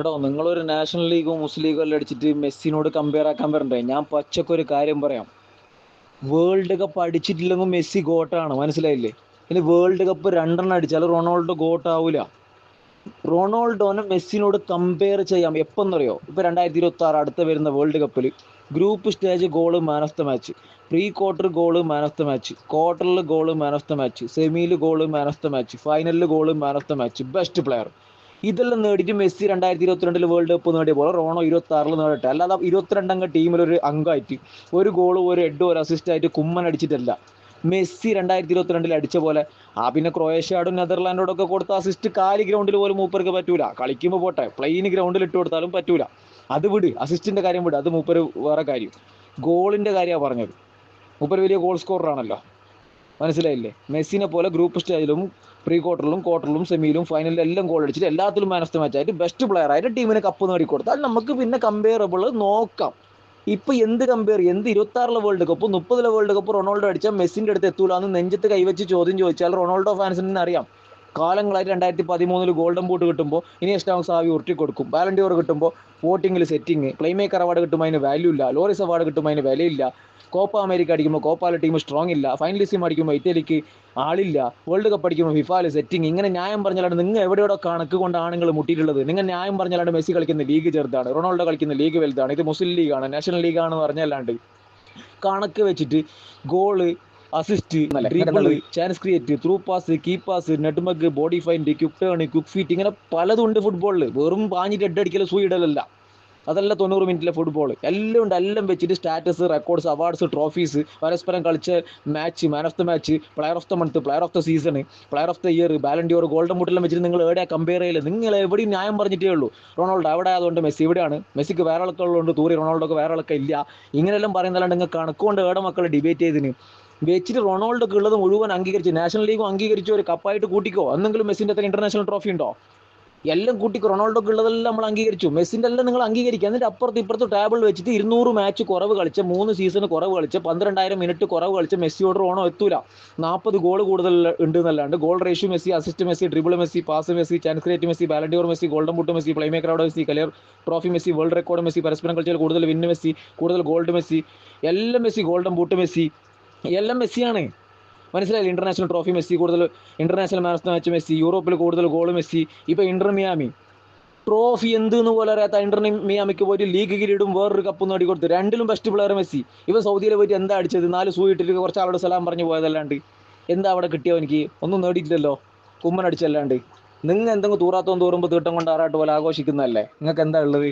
എടോ നിങ്ങളൊരു നാഷണൽ ലീഗോ മുസ്ലിം ലീഗോ എല്ലാം അടിച്ചിട്ട് മെസ്സിനോട് കമ്പയർ ആക്കാൻ വരണ്ടേ? ഞാൻ പച്ചക്കൊരു കാര്യം പറയാം. വേൾഡ് കപ്പ് അടിച്ചിട്ടില്ലെങ്കിൽ മെസ്സി ഗോട്ടാണ്, മനസ്സിലായില്ലേ? ഇനി വേൾഡ് കപ്പ് രണ്ടെണ്ണം അടിച്ചാൽ റൊണാൾഡോ ഗോട്ട് ആവൂല. റൊണാൾഡോനെ മെസ്സിനോട് കമ്പയർ ചെയ്യാം. എപ്പോന്നറിയോ? ഇപ്പൊ 2026 അടുത്ത വരുന്ന വേൾഡ് കപ്പിൽ group stage goal man of the match, pre quarter goal man of the match, ക്വാർട്ടറിൽ goal man of the match, സെമിയിൽ goal man of the match, ഫൈനലിൽ goal man of the match, best player. ഇതെല്ലാം നേടിയിട്ട് Messi 2022 world cup നേടിയ പോലെ Rono 26 നേടട്ടെ. അല്ലാതെ 22 ടീമിലൊരു അംഗമായിട്ട് ഒരു goal ഒരു ഹെഡ് ഒരു അസിസ്റ്റ് ആയിട്ട് കുമ്മൻ അടിച്ചിട്ടല്ല. മെസ്സി 2022 അടിച്ച പോലെ പിന്നെ ക്രൊയേഷ്യയോടും നെതർലാൻഡോടൊക്കെ കൊടുത്ത അസിസ്റ്റ് കാലി ഗ്രൗണ്ടിൽ പോലും മൂപ്പർക്ക് പറ്റൂല. കളിക്കുമ്പോൾ പോട്ടെ, പ്ലെയിൻ ഗ്രൗണ്ടിൽ ഇട്ട് കൊടുത്താലും പറ്റൂല. അത് വിട്, അസിസ്റ്റിന്റെ കാര്യം വിട്, അത് മൂപ്പര് വേറെ കാര്യം. ഗോളിന്റെ കാര്യമാണ് പറഞ്ഞത്. മൂപ്പര് വലിയ ഗോൾ സ്കോറർ ആണല്ലോ, മനസ്സിലായില്ലേ? മെസ്സിനെ പോലെ ഗ്രൂപ്പ് സ്റ്റേജിലും പ്രീ ക്വാർട്ടറിലും സെമിയിലും ഫൈനലിലും എല്ലാം ഗോൾ അടിച്ചിട്ട് എല്ലാത്തിലും മാൻ ഓഫ് ദ മാച്ച് ആയിട്ട് ബെസ്റ്റ് പ്ലെയർ ആയിട്ട് ടീമിന് കപ്പ് നേടിക്കൊടുത്താൽ നമുക്ക് പിന്നെ കമ്പയറബിൾ നോക്കാം. ഇപ്പൊ എന്ത് കമ്പയർ, എന്ത് 26 world cup 30 world cup Ronaldo അടിച്ചാൽ മെസ്സിന്റെ അടുത്ത് എത്തൂല എന്ന് നെഞ്ചത്ത് കൈവച്ച് ചോദ്യം ചോദിച്ചാൽ റൊണാൾഡോ ഫാൻസിന് അറിയാം. കാലങ്ങളായിട്ട് 2013 ഗോൾഡൻ ബൂട്ട് കിട്ടുമ്പോൾ ഇനി എസ്റ്റാവും സാവി ഉരുട്ടി കൊടുക്കും. ബാലൻഡിയോർ കിട്ടുമ്പോൾ വോട്ടിങ്ങിൽ സെറ്റിങ്, പ്ലേ മേക്കർ അവാർഡ് കിട്ടുമ്പോൾ അതിന് വാല്യൂ ഇല്ല, ലോറിസ് അവാർഡ് കിട്ടുമ്പോൾ അതിന് വിലയില്ല, കോപ്പ അമേരിക്ക അടിക്കുമ്പോൾ കോപ്പാലെ ടീം സ്ട്രോങ് ഇല്ല, ഫൈനലിസ്റ്റും അടിക്കുമ്പോൾ ഇറ്റലിക്ക് ആളില്ല, വേൾഡ് കപ്പ് അടിക്കുമ്പോൾ ഫിഫാല് സെറ്റിങ്. ഇങ്ങനെ ന്യായം പറഞ്ഞാലാണ് നിങ്ങൾ എവിടെയോടെ കണക്ക് കൊണ്ട് ആണുങ്ങൾ മുട്ടിയിട്ടുള്ളത്. നിങ്ങൾ ന്യായം പറഞ്ഞാലാണ് മെസ്സി കളിക്കുന്ന ലീഗ് ചെറുതാണ്, റൊണാൾഡോ കളിക്കുന്ന ലീഗ് വലുതാണ്, ഇത് മുസ്ലിം ലീഗാണ് നാഷണൽ ലീഗാണെന്ന് പറഞ്ഞല്ലാണ്ട് കണക്ക് വെച്ചിട്ട് goal, assist, dribble, chance create, through pass, key pass, nutmeg, body feint, quick turn, quick feet, ഇങ്ങനെ പലതും ഉണ്ട് ഫുട്ബോളിൽ. വെറും പാഞ്ഞിട്ട് അടിക്കൽ സൂയിടലല്ല. അതല്ല 90 മിനിറ്റിലെ ഫുട്ബോൾ. എല്ലാം ഉണ്ട്. എല്ലാം വെച്ചിട്ട് സ്റ്റാറ്റസ്, റെക്കോർഡ്സ്, അവാർഡ്സ്, ട്രോഫീസ്, പരസ്പരം കളിച്ച match, man of the match, player of the month, player of the season, player of the year, Ballon d'Or, golden ബൂട്ടെല്ലാം വെച്ചിട്ട് നിങ്ങൾ എവിടെ കമ്പയർ ചെയ്യില്ല. നിങ്ങൾ എവിടെയും ന്യായം പറഞ്ഞിട്ടേ ഉള്ളൂ. റൊണാൾഡോ അവിടെ ആയതുകൊണ്ട് മെസ്സി ഇവിടെയാണ്, മെസ്സിക്ക് വേറെ ആൾക്കുള്ളതുകൊണ്ട് തൂറി റൊണാൾഡോക്ക് വേറെ ആൾക്കാർ ഇല്ല. ഇങ്ങനെയെല്ലാം പറയുന്നതല്ലാണ്ട് നിങ്ങൾ കണക്കുകൊണ്ട് ഏടെ മക്കളെ ഡിബേറ്റ് ചെയ്തിന് വെച്ചിട്ട് റൊണാൾഡോക്ക് ഉള്ളത് മുഴുവൻ അംഗീകരിച്ച് നാഷണൽ ലീഗും അംഗീകരിച്ച് ഒരു കപ്പായിട്ട് കൂട്ടിക്കോ. എന്തെങ്കിലും മെസ്സിൻ്റെ അത്ര ഇന്റർനാഷണൽ ട്രോഫി ഉണ്ടോ? എല്ലാം കൂട്ടിക്കോ. റൊണാൾഡോക്ക് ഉള്ളതെല്ലാം നമ്മൾ അംഗീകരിച്ചു, മെസ്സിൻ്റെ എല്ലാം നിങ്ങൾ അംഗീകരിക്കുക. എന്നിട്ട് അപ്പുറത്ത് ഇപ്പുറത്ത് ടേബിൾ വെച്ചിട്ട് 200 മാച്ച് കുറവ് കളിച്ച, 3 സീസൺ കുറവ് കളിച്ച, 12,000 മിനിറ്റ് കുറവ് കളിച്ച മെസ്സിയോട് റോണോ എത്തൂല. 40 ഗോൾ കൂടുതൽ ഉണ്ട് എന്നല്ലാണ്ട് goal ratio Messi, assist Messi, dribble Messi, pass Messi, chance create Messi, Ballon d'Or Messi, golden boot Messi, playmaker award Messi, career trophy Messi, world record Messi, പരസ്പരം കളിച്ചാൽ കൂടുതൽ വിന്ന് മെസ്സി, കൂടുതൽ gold Messi, എല്ലാം Messi, golden boot Messi, എല്ലാം മെസ്സിയാണ്. മനസ്സിലായില്ലേ? International trophy Messi, കൂടുതൽ international man of the match Messi, യൂറോപ്പിൽ കൂടുതൽ ഗോൾ മെസ്സി. ഇപ്പൊ ഇന്റർ മിയാമി ട്രോഫി എന്തെന്ന് പോലെ അറിയാത്ത ഇന്റർ മിയാമിക്ക് പോയിട്ട് ലീഗ് കിരീടും വേറൊരു കപ്പ് നേടിക്കൊടുത്തു. രണ്ടിലും ബെസ്റ്റ് പ്ലെയർ മെസ്സി. ഇവ സൗദിയിൽ പോയിട്ട് എന്താ അടിച്ചത്? 4 സൂ ഇട്ടിട്ട് കുറച്ച് ആളോട് സലാം പറഞ്ഞു പോയതല്ലാണ്ട് എന്താ അവിടെ കിട്ടിയോ? എനിക്ക് ഒന്നും നേടിയിട്ടില്ലല്ലോ, കുമ്മൻ അടിച്ചല്ലാണ്ട്. നിങ്ങൾ എന്തെങ്കിലും തൂറാത്തോന്ന് തോറുമ്പോൾ തീട്ടം കൊണ്ട് ആറാട്ട് പോലെ ആഘോഷിക്കുന്നതല്ലേ? നിങ്ങൾക്ക് എന്താ ഉള്ളത്?